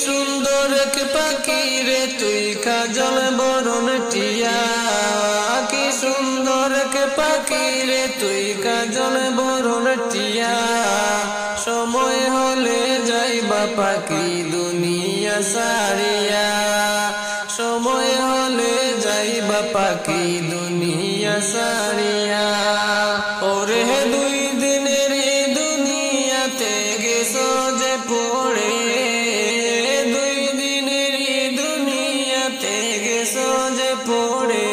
সুন্দর এক পাখি রে তুই কাজল বরণ টিয়া, কি সুন্দর এক পাখি রে তুই কাজল বরণ টিয়া। সময় হলে যাইবা পাখি দুনিয়া সারিয়া, সময় হলে যাইবা পাখি দুনিয়া সারিয়া। ওরে দুই দিনের দুনিয়াতে গেছো যে পড়ে, দুই দিনের দুনিয়াতে গেছো যে পড়ে।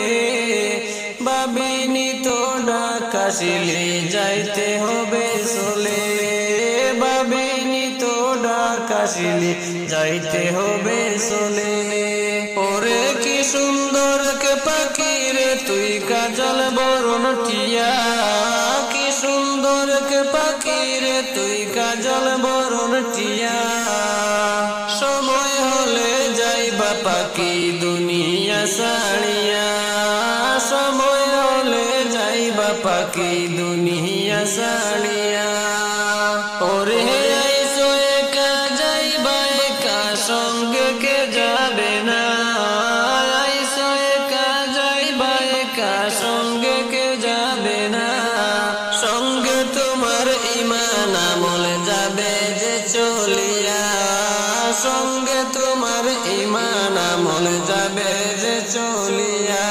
ভাবিনি তো ডাকাশিলে যাইতে হবে চলে, ভাবিনি তো ডাকাশিলে যাইতে হবে চলে। ওরে কি সুন্দর কে পাখি রে তুই কাজল বরণ টিয়া, কি সুন্দর কে পাখি রে তুই কাজল বরণ টিয়া। সময় হলে যাইবা পাখি দুনিয়া সারিয়া, সময় হলে যাইবা পাখি দুনিয়া সারিয়া। ওরে আইসো একা যাইবা একা সঙ্গে কে যাবে না, আইসো একা যাইবা একা সঙ্গে কে যাবে না। সঙ্গে তোমার ঈমান আমল যাবে যে চলিয়া, সঙ্গে তোমার ঈমান আমল যাবে যে চলিয়া।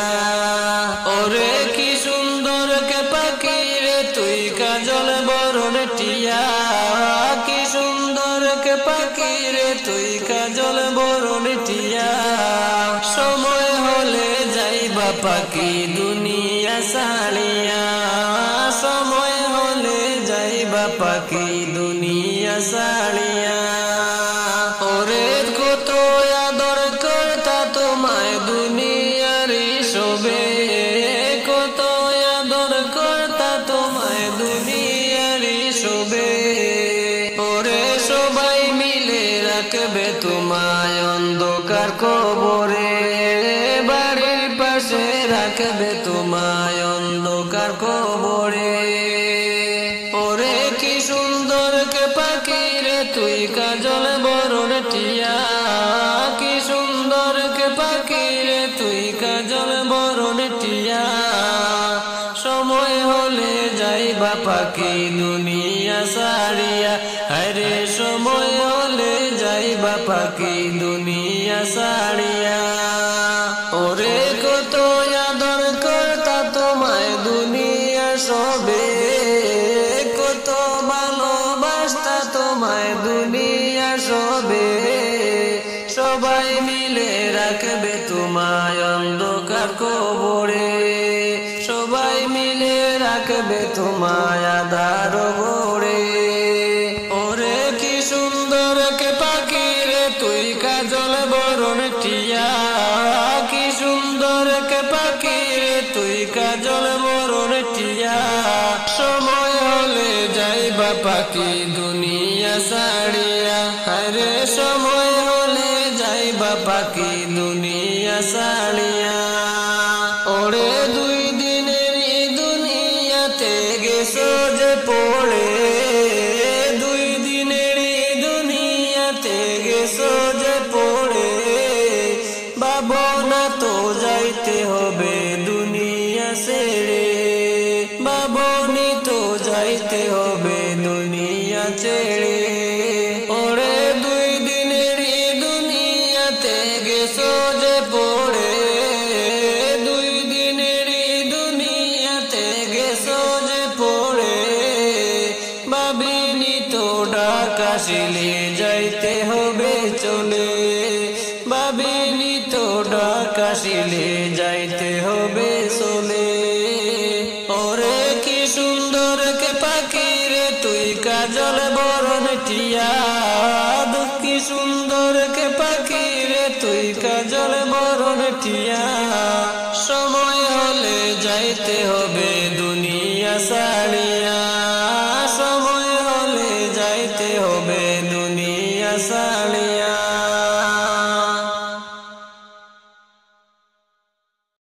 ওরে কি সুন্দর কে পাখি রে তুই কাজল বরণ টিয়া, কি সুন্দর কে পাখি রে তুই কাজল বরণ টিয়া। সময় হলে যাইবা পাখি দুনিয়া সারিয়া, সময় হলে যাইবা পাখি দুনিয়া সারিয়া। ওরে কত আদর করতা তোমায় দুনিয়ারি শোবে, কত আদর করতা তোমায় দুনিয়ারি শোবে। ওরে সবাই মিলে রাখবে তোমায় অন্ধকার কবরে, বাড়ির পাশে রাখবে তোমায় অন্ধকার কবরে। ওরে কি সুন্দর কে পাখি রে তুই কাজল বরণ টিয়া, কি সুন্দর কে পাখি রে তুই কাজল বরণ টিয়া। সময় হলে যাইবা পাখি দুনিয়া সারিয়া, আরে সময় হলে যাইবা পাখি দুনিয়া সারিয়া। ওরে কত আদর করতা তোমায় দুনিয়া সবে, কত ভালোবাসতা তোমায় দুনিয়া সবে। সবাই মিলে রাখবে তোমায় অন্ধকার কবরে, সবাই মিলে রাখবে তোমায় আধার ঘরে। ওরে কি সুন্দর কে পাখি রে তুই কাজল বরণ টিয়া, কি সুন্দর কে পাখি রে তুই কাজল বরণ টিয়া। সময় হলে যাইবা পাখি দুনিয়া সারিয়া, আরে সময় হলে যাইবা পাখি দুনিয়া সারিয়া। ওরে দুই দিনের দুনিয়াতে গেছো যে পড়ে, দুই দিনের দুনিয়াতে গেছো যে পড়ে। ভাবনা তো যাইতে হবে দুনিয়া ছেড়ে, ভাবনি তো যাইতে হবে দুনিয়া ছেড়ে। ওরে দুই দিনের দুনিয়াতে গেছো যে পড়ে, দুই দিনের দুনিয়াতে গেছো যে পড়ে। ভাবিনি তো ডাকাশিলে যাইতে হবে চলে, ভাবিনি তো ডাকাশিলে যাইতে হবে চলে। ওরে কি সুন্দর কে পাখি রে তুই কাজল বরণ টিয়া, কি সুন্দর কে পাখি রে তুই কাজল বরণ টিয়া। সময় হলে যাইতে হবে দুনিয়া সারিয়া।